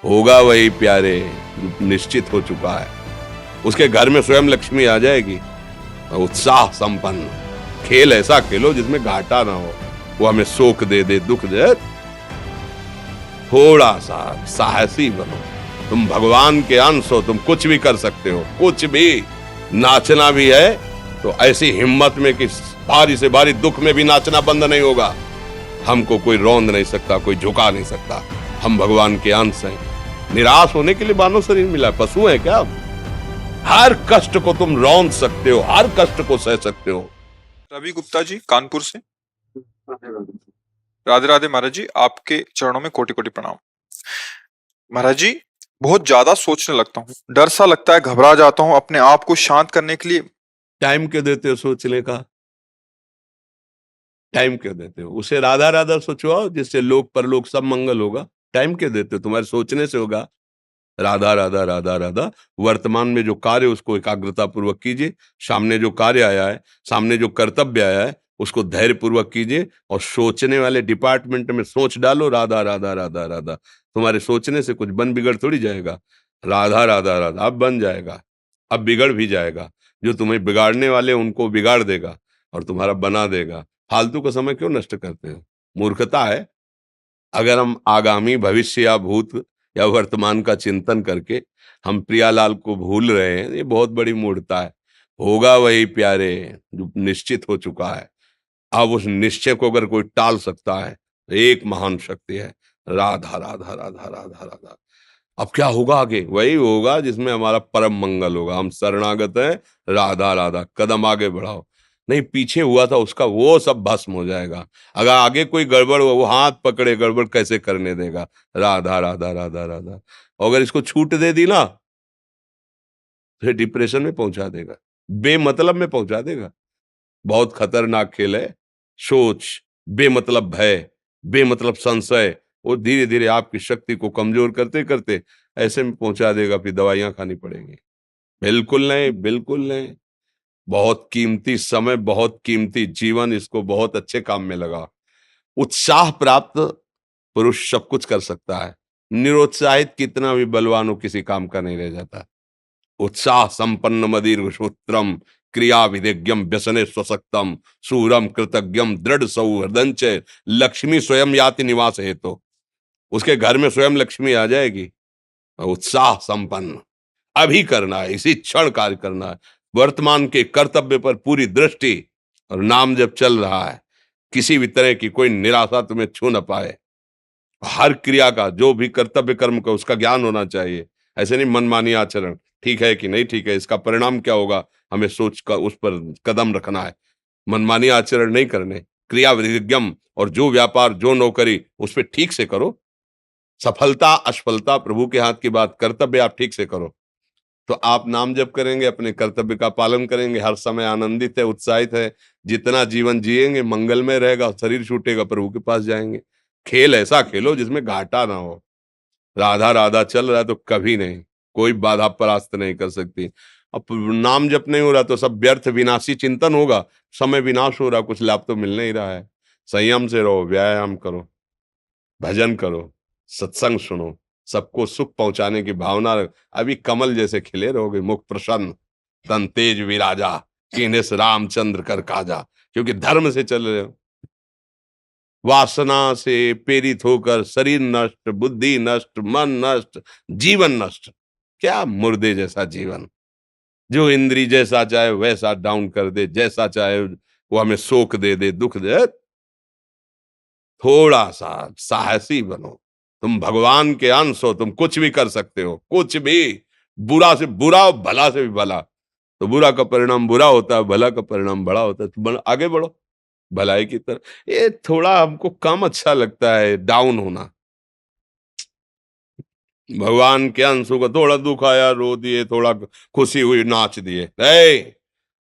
होगा वही प्यारे जो निश्चित हो चुका है। उसके घर में स्वयं लक्ष्मी आ जाएगी। और उत्साह संपन्न खेल ऐसा खेलो जिसमें घाटा ना हो। वो हमें शोक दे दे, दुख दे, थोड़ा सा साहसी बनो। तुम भगवान के अंश हो, तुम कुछ भी कर सकते हो, कुछ भी। नाचना भी है तो ऐसी हिम्मत में कि भारी से भारी दुख में भी नाचना बंद नहीं होगा। हमको कोई रौंद नहीं सकता, कोई झुका नहीं सकता। हम भगवान के अंश हैं। निराश होने के लिए मानव शरीर मिला, पशु है क्या? हर कष्ट को तुम रौंद सकते हो, हर कष्ट को सह सकते हो। रवि गुप्ता जी कानपुर से। राधे राधे महाराज जी, आपके चरणों में कोटि कोटि प्रणाम। महाराज जी, बहुत ज्यादा सोचने लगता हूँ, डर सा लगता है, घबरा जाता हूँ। अपने आप को शांत करने के लिए टाइम क्यों देते हो सोचने का? टाइम क्यों देते हो? उसे राधा राधा सोचवाओ, जिससे लोक परलोक सब मंगल होगा। टाइम क्यों देते हो? तुम्हारे सोचने से होगा। राधा राधा राधा राधा। वर्तमान में जो कार्य उसको एकाग्रता पूर्वक कीजिए। सामने जो कार्य आया है, सामने जो कर्तव्य आया है, उसको धैर्य पूर्वक कीजिए। और सोचने वाले डिपार्टमेंट में सोच डालो राधा राधा राधा राधा। तुम्हारे सोचने से कुछ बन बिगड़ थोड़ी जाएगा। राधा राधा राधा अब बन जाएगा, अब बिगड़ भी जाएगा। जो तुम्हें बिगाड़ने वाले उनको बिगाड़ देगा और तुम्हारा बना देगा। फालतू का समय क्यों नष्ट करते हो? मूर्खता है। अगर हम आगामी भविष्य या भूत या वर्तमान का चिंतन करके हम प्रियालाल को भूल रहे हैं, ये बहुत बड़ी मूर्खता है। होगा वही प्यारे जो निश्चित हो चुका है। अब उस निश्चय को अगर कोई टाल सकता है तो एक महान शक्ति है। राधा राधा राधा राधा राधा। अब क्या होगा आगे? वही होगा जिसमें हमारा परम मंगल होगा। हम शरणागत हैं, राधा राधा। कदम आगे बढ़ाओ। नहीं, पीछे हुआ था उसका वो सब भस्म हो जाएगा। अगर आगे कोई गड़बड़ हुआ, वो हाथ पकड़े गड़बड़ कैसे करने देगा? राधा राधा राधा राधा। और अगर इसको छूट दे दी ना, तो डिप्रेशन में पहुंचा देगा, बेमतलब में पहुंचा देगा। बहुत खतरनाक खेल है। सोच, बेमतलब भय, बेमतलब संशय, वो धीरे धीरे आपकी शक्ति को कमजोर करते करते ऐसे में पहुंचा देगा, फिर दवाइयां खानी पड़ेंगी। बिल्कुल नहीं, बिल्कुल नहीं। बहुत कीमती समय, बहुत कीमती जीवन, इसको बहुत अच्छे काम में लगा। उत्साह प्राप्त पुरुष सब कुछ कर सकता है। निरुत्साहित कितना भी बलवान हो, किसी काम का नहीं रह जाता। उत्साह संपन्न मदीर्घ सूत्रम क्रिया विधिज्ञम व्यसने स्वसक्तम सूरम कृतज्ञम दृढ़ सौहृदंच लक्ष्मी स्वयं याति निवास हेतु। उसके घर में स्वयं लक्ष्मी आ जाएगी। उत्साह संपन्न अभी करना है, इसी क्षण कार्य करना है। वर्तमान के कर्तव्य पर पूरी दृष्टि। और नाम जब चल रहा है, किसी भी तरह की कोई निराशा तुम्हें छू न पाए। हर क्रिया का, जो भी कर्तव्य कर्म का, उसका ज्ञान होना चाहिए। ऐसे नहीं मनमानी आचरण, ठीक है कि नहीं ठीक है, इसका परिणाम क्या होगा, हमें सोच का उस पर कदम रखना है। मनमानी आचरण नहीं करने। क्रिया विधिज्ञम, और जो व्यापार जो नौकरी उस पर ठीक से करो। सफलता असफलता प्रभु के हाथ की बात, कर्तव्य आप ठीक से करो तो आप नाम जप करेंगे, अपने कर्तव्य का पालन करेंगे, हर समय आनंदित है, उत्साहित है। जितना जीवन जिएंगे मंगलमय रहेगा। शरीर छूटेगा, प्रभु के पास जाएंगे। खेल ऐसा खेलो जिसमें घाटा ना हो। राधा राधा चल रहा है तो कभी नहीं, कोई बाधा परास्त नहीं कर सकती। अब नाम जप नहीं हो रहा तो सब व्यर्थ विनाशी चिंतन होगा। समय विनाश हो रहा, कुछ लाभ तो मिल नहीं रहा है। संयम से रहो, व्यायाम करो, भजन करो, सत्संग सुनो, सबको सुख पहुंचाने की भावना रख। अभी कमल जैसे खिले रहोगे, मुख प्रसन्न, तन तेज विराजा, कीन्हिस रामचंद्र कर काजा। क्योंकि धर्म से चल रहे हो। वासना से प्रेरित होकर शरीर नष्ट, बुद्धि नष्ट, मन नष्ट, जीवन नष्ट। क्या मुर्दे जैसा जीवन, जो इंद्री जैसा चाहे वैसा डाउन कर दे, जैसा चाहे वो हमें शोक दे दे, दुख दे। थोड़ा सा साहसी बनो। तुम भगवान के अंश हो, तुम कुछ भी कर सकते हो, कुछ भी। बुरा से बुरा और भला से भी भला। तो बुरा का परिणाम बुरा होता है, भला का परिणाम बड़ा होता है। तो आगे बढ़ो भलाई की तरफ। ये थोड़ा हमको कम अच्छा लगता है डाउन होना। भगवान के अंश को थोड़ा दुख आया रो दिए, थोड़ा खुशी हुई नाच दिए।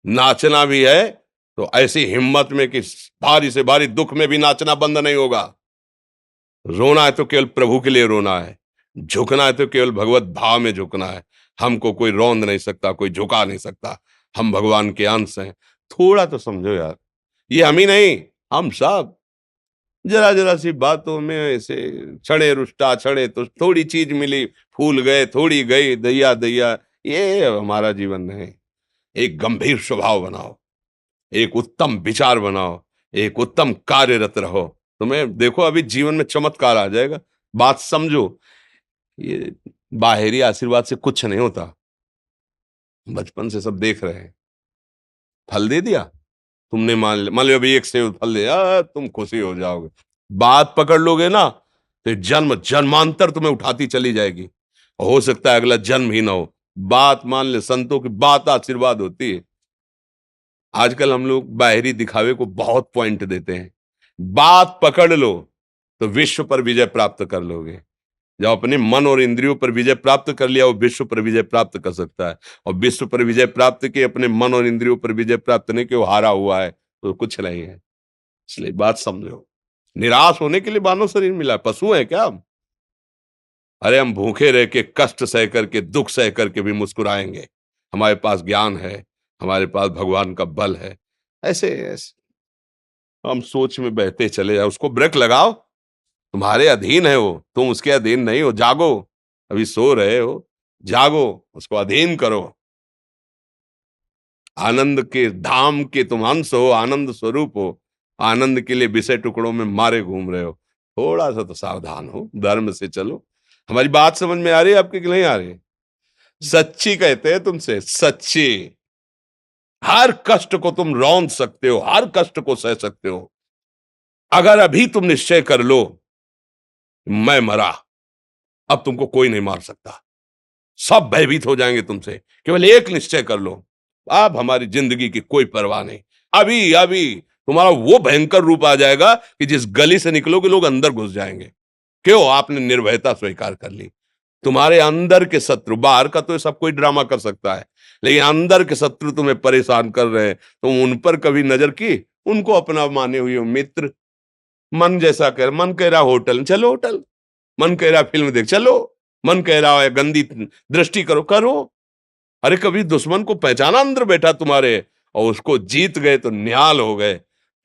नाचना भी है तो ऐसी हिम्मत में कि भारी से भारी दुख में भी नाचना बंद नहीं होगा। रोना है तो केवल प्रभु के लिए रोना है। झुकना है तो केवल भगवत भाव में झुकना है। हमको कोई रौंद नहीं सकता, कोई झुका नहीं सकता। हम भगवान के अंश हैं। थोड़ा तो समझो यार, ये हम ही नहीं, हम सब। जरा जरा सी बातों में ऐसे क्षणे रुष्टा क्षणे तो थोड़ी चीज मिली, फूल गए, थोड़ी गई, दैया दैया। ये हमारा जीवन नहीं। एक गंभीर स्वभाव बनाओ, एक उत्तम विचार बनाओ, एक उत्तम कार्यरत रहो। तुम्हें देखो अभी जीवन में चमत्कार आ जाएगा। बात समझो, ये बाहरी आशीर्वाद से कुछ नहीं होता। बचपन से सब देख रहे हैं। फल दे दिया, तुमने मान लो अभी एक सेब फल दिया, तुम खुशी हो जाओगे। बात पकड़ लोगे ना, तो जन्म जन्मांतर तुम्हें उठाती चली जाएगी। हो सकता है अगला जन्म ही ना हो। बात मान ले, संतों की बात आशीर्वाद होती है। आजकल हम लोग बाहरी दिखावे को बहुत पॉइंट देते हैं। बात पकड़ लो तो विश्व पर विजय प्राप्त कर लोगे। जब अपने मन और इंद्रियों पर विजय प्राप्त कर लिया, वो विश्व पर विजय प्राप्त कर सकता है। और विश्व पर विजय प्राप्त किए, अपने मन और इंद्रियों पर विजय प्राप्त नहीं कि वो हारा हुआ है, तो कुछ नहीं है। इसलिए बात समझो। निराश होने के लिए मानव शरीर मिला, पशु है क्या हम? अरे हम भूखे रह के, कष्ट सह करके, दुख सह करके भी मुस्कुराएंगे। हमारे पास ज्ञान है, हमारे पास भगवान का बल है। ऐसे ऐसे हम सोच में बहते चले जाओ, उसको ब्रेक लगाओ। तुम्हारे अधीन है वो, तुम उसके अधीन नहीं हो। जागो, अभी सो रहे हो, जागो, उसको अधीन करो। आनंद के धाम के तुम अंश हो, आनंद स्वरूप हो। आनंद के लिए विषय टुकड़ों में मारे घूम रहे हो। थोड़ा सा तो सावधान हो, धर्म से चलो। हमारी बात समझ में आ रही है आपकी कि नहीं आ रही? सच्ची कहते हैं तुमसे, सच्ची। हर कष्ट को तुम रौंद सकते हो, हर कष्ट को सह सकते हो, अगर अभी तुम निश्चय कर लो मैं मरा, अब तुमको कोई नहीं मार सकता। सब भयभीत हो जाएंगे तुमसे। केवल एक निश्चय कर लो, अब हमारी जिंदगी की कोई परवाह नहीं। अभी अभी तुम्हारा वो भयंकर रूप आ जाएगा कि जिस गली से निकलोगे लोग अंदर घुस जाएंगे। क्यों? आपने निर्भयता स्वीकार कर ली। तुम्हारे अंदर के शत्रु, बाहर का तो सब कोई ड्रामा कर सकता है, लेकिन अंदर के शत्रु तुम्हें परेशान कर रहे हैं, तुम उन पर कभी नजर की? उनको अपना माने हुए हो मित्र। मन जैसा कर, मन कह रहा होटल चलो, होटल। मन कह रहा फिल्म देख चलो। मन कह रहा है गंदी दृष्टि करो, करो। अरे कभी दुश्मन को पहचाना अंदर बैठा तुम्हारे, और उसको जीत गए तो निहाल हो गए।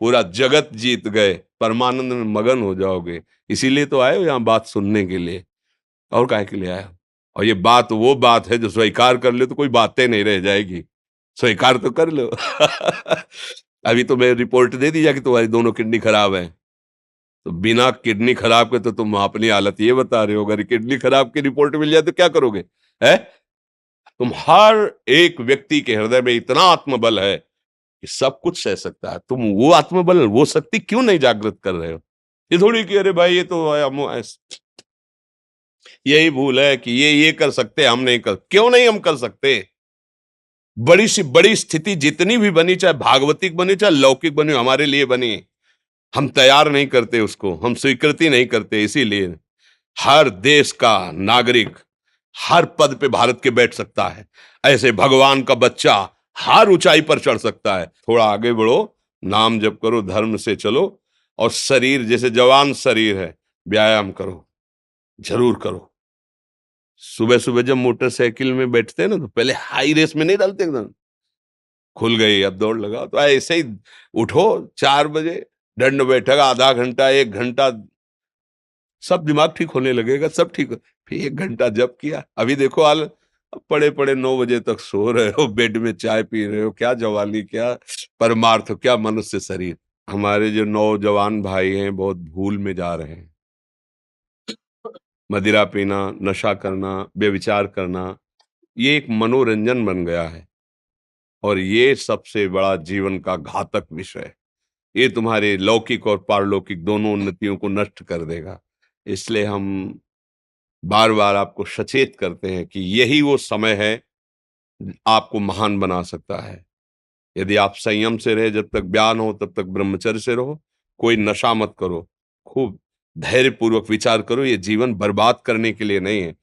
पूरा जगत जीत गए, परमानंद में मगन हो जाओगे। इसीलिए तो आए हो यहां बात सुनने के लिए, और काहे के लिए आए हो? और ये बात वो बात है जो स्वीकार कर ले तो कोई बातें नहीं रह जाएगी। स्वीकार तो कर लो। अभी तो मैं रिपोर्ट दे दी जाके तुम्हारी दोनों किडनी खराब है, तो बिना किडनी खराब के तो तुम अपनी हालत ये बता रहे हो। अगर किडनी खराब की रिपोर्ट मिल जाए तो क्या करोगे? है? तुम हर एक व्यक्ति के हृदय में इतना आत्मबल है कि सब कुछ सह सकता है। तुम वो आत्मबल, वो शक्ति क्यों नहीं जागृत कर रहे हो? ये थोड़ी कि अरे भाई ये तो यही भूल है कि ये कर सकते हैं, हम नहीं कर। क्यों नहीं हम कर सकते? बड़ी सी बड़ी स्थिति जितनी भी बनी, चाहे भागवतिक बनी चाहे लौकिक बनी, हमारे लिए बनी, हम तैयार नहीं करते उसको, हम स्वीकृति नहीं करते। इसीलिए हर देश का नागरिक हर पद पे भारत के बैठ सकता है। ऐसे भगवान का बच्चा हर ऊंचाई पर चढ़ सकता है। थोड़ा आगे बढ़ो, नाम जप करो, धर्म से चलो, और शरीर जैसे जवान शरीर है, व्यायाम करो, जरूर करो। सुबह सुबह जब मोटरसाइकिल में बैठते हैं ना, तो पहले हाई रेस में नहीं डालते, एकदम खुल गई अब दौड़ लगाओ, तो ऐसे ही उठो 4 बजे, दंड बैठक आधा घंटा 1 घंटा, सब दिमाग ठीक होने लगेगा, सब ठीक फिर 1 घंटा जब किया। अभी देखो हाल, अब पड़े पड़े 9 बजे तक सो रहे हो, बेड में चाय पी रहे हो। क्या जवानी, क्या परमार्थ, क्या मनुष्य शरीर। हमारे जो नौजवान भाई हैं बहुत भूल में जा रहे हैं। मदिरा पीना, नशा करना, व्यभिचार करना, ये एक मनोरंजन बन गया है, और ये सबसे बड़ा जीवन का घातक विषय है। ये तुम्हारे लौकिक और पारलौकिक दोनों उन्नतियों को नष्ट कर देगा। इसलिए हम बार बार आपको सचेत करते हैं कि यही वो समय है आपको महान बना सकता है। यदि आप संयम से रहे, जब तक ज्ञान हो तब तक ब्रह्मचर्य से रहो, कोई नशा मत करो, खूब धैर्य पूर्वक विचार करो। ये जीवन बर्बाद करने के लिए नहीं है,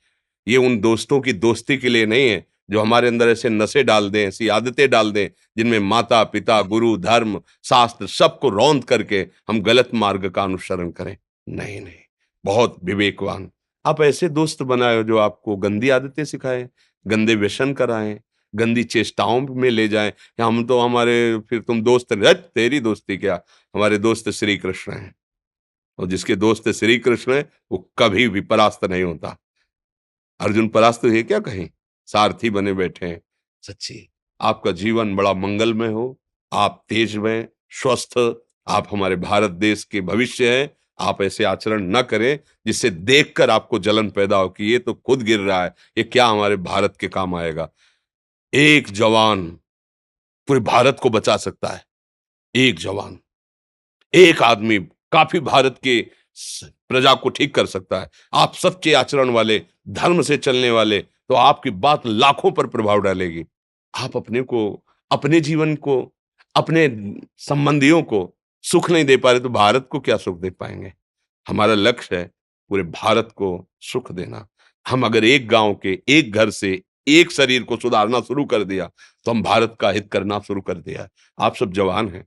ये उन दोस्तों की दोस्ती के लिए नहीं है जो हमारे अंदर ऐसे नशे डाल दें, ऐसी आदतें डाल दें जिनमें माता पिता, गुरु, धर्म, शास्त्र सबको रौंद करके हम गलत मार्ग का अनुसरण करें। नहीं नहीं, बहुत विवेकवान। आप ऐसे दोस्त बनाए जो आपको गंदी आदतें सिखाएं, गंदे व्यसन कराएं, गंदी चेष्टाओं में ले जाएं। कि हम तो हमारे, फिर तुम दोस्त, तेरी दोस्ती क्या, हमारे दोस्त श्री कृष्ण हैं। और जिसके दोस्त श्री कृष्ण है वो कभी भी परास्त नहीं होता। अर्जुन परास्त हुए क्या कहीं, सारथी बने बैठे हैं। सच्ची आपका जीवन बड़ा मंगलमय हो, आप तेज में स्वस्थ, आप हमारे भारत देश के भविष्य हैं। आप ऐसे आचरण न करें जिससे देखकर आपको जलन पैदा हो कि ये तो खुद गिर रहा है, ये क्या हमारे भारत के काम आएगा। एक जवान पूरे भारत को बचा सकता है, एक जवान, एक आदमी काफी भारत के प्रजा को ठीक कर सकता है। आप सच्चे आचरण वाले, धर्म से चलने वाले, तो आपकी बात लाखों पर प्रभाव डालेगी। आप अपने को, अपने जीवन को, अपने संबंधियों को सुख नहीं दे पा रहे तो भारत को क्या सुख दे पाएंगे। हमारा लक्ष्य है पूरे भारत को सुख देना। हम अगर एक गांव के, एक घर से, एक शरीर को सुधारना शुरू कर दिया तो हम भारत का हित करना शुरू कर दिया। आप सब जवान हैं,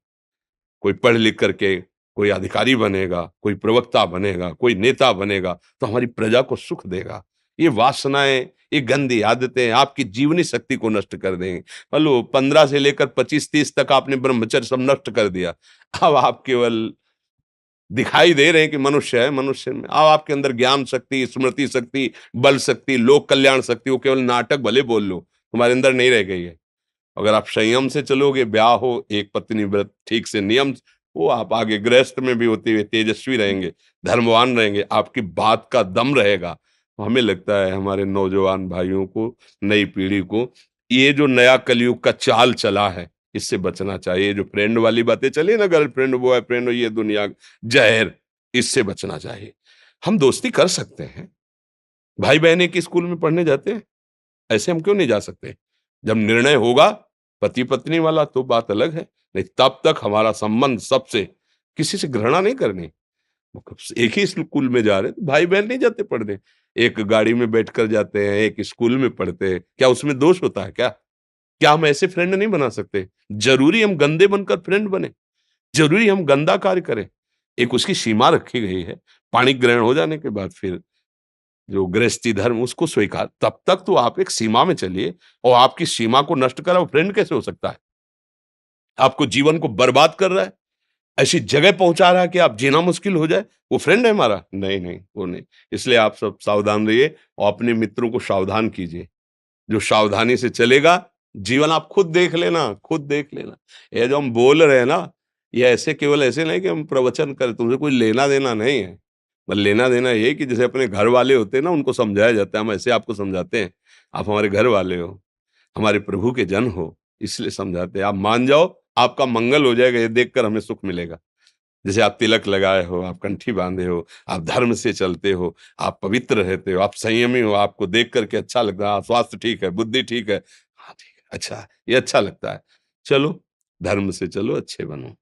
कोई पढ़ लिख करके कोई अधिकारी बनेगा, कोई प्रवक्ता बनेगा, कोई नेता बनेगा तो हमारी प्रजा को सुख देगा। ये वासनाएं, ये गंदी आदतें आपकी जीवनी शक्ति को नष्ट कर देंगे। मान लो 15 से लेकर 25-30 तक आपने ब्रह्मचर्य सब नष्ट कर दिया। अब आप केवल दिखाई दे रहे हैं कि मनुष्य है, मनुष्य में अब आपके अंदर ज्ञान शक्ति, स्मृति शक्ति, बल शक्ति, लोक कल्याण शक्ति, वो केवल नाटक भले बोल लो, तुम्हारे अंदर नहीं रह गई है। अगर आप संयम से चलोगे, ब्याह हो, एक पत्नी व्रत ठीक से नियम, वो आप आगे गृहस्थ में भी होते हुए तेजस्वी रहेंगे, धर्मवान रहेंगे, आपकी बात का दम रहेगा। तो हमें लगता है हमारे नौजवान भाइयों को, नई पीढ़ी को, ये जो नया कलयुग का चाल चला है इससे बचना चाहिए। जो फ्रेंड वाली बातें चली ना, गर्लफ्रेंड, बॉयफ्रेंड, ये दुनिया जहर, इससे बचना चाहिए। हम दोस्ती कर सकते हैं, भाई बहन एक ही स्कूल में पढ़ने जाते हैं, ऐसे हम क्यों नहीं जा सकते। जब निर्णय होगा पति पत्नी वाला तो बात अलग है, नहीं तब तक हमारा संबंध सबसे, किसी से घृणा नहीं करनी। एक ही स्कूल में जा रहे तो भाई बहन नहीं जाते पढ़ने, एक गाड़ी में बैठकर जाते हैं, एक स्कूल में पढ़ते हैं, क्या उसमें दोष होता है क्या? क्या हम ऐसे फ्रेंड नहीं बना सकते? जरूरी हम गंदे बनकर फ्रेंड बने? जरूरी हम गंदा कार्य करें? एक उसकी सीमा रखी गई है। पाणी ग्रहण हो जाने के बाद फिर जो गृहस्थी धर्म उसको स्वीकार, तब तक तो आप एक सीमा में चलिए। और आपकी सीमा को नष्ट करा वो फ्रेंड कैसे हो सकता है? आपको जीवन को बर्बाद कर रहा है, ऐसी जगह पहुंचा रहा है कि आप जीना मुश्किल हो जाए, वो फ्रेंड है हमारा? नहीं नहीं, वो नहीं। इसलिए आप सब सावधान रहिए और अपने मित्रों को सावधान कीजिए। जो सावधानी से चलेगा, जीवन आप खुद देख लेना, खुद देख लेना। ये जो हम बोल रहे हैं ना, ये ऐसे केवल ऐसे नहीं कि हम प्रवचन करें, तुमसे कोई लेना देना नहीं है। बस लेना देना ये है कि जैसे अपने घर वाले होते हैं ना, उनको समझाया जाता है, हम ऐसे आपको समझाते हैं। आप हमारे घर वाले हो, हमारे प्रभु के जन हो, इसलिए समझाते हैं। आप मान जाओ, आपका मंगल हो जाएगा, ये देखकर हमें सुख मिलेगा। जैसे आप तिलक लगाए हो, आप कंठी बांधे हो, आप धर्म से चलते हो, आप पवित्र रहते हो, आप संयमी हो, आपको देख करके अच्छा लगता है, हाँ, स्वास्थ्य ठीक है, बुद्धि ठीक है, हाँ ठीक है, अच्छा है, ये अच्छा लगता है। चलो, धर्म से चलो, अच्छे बनो।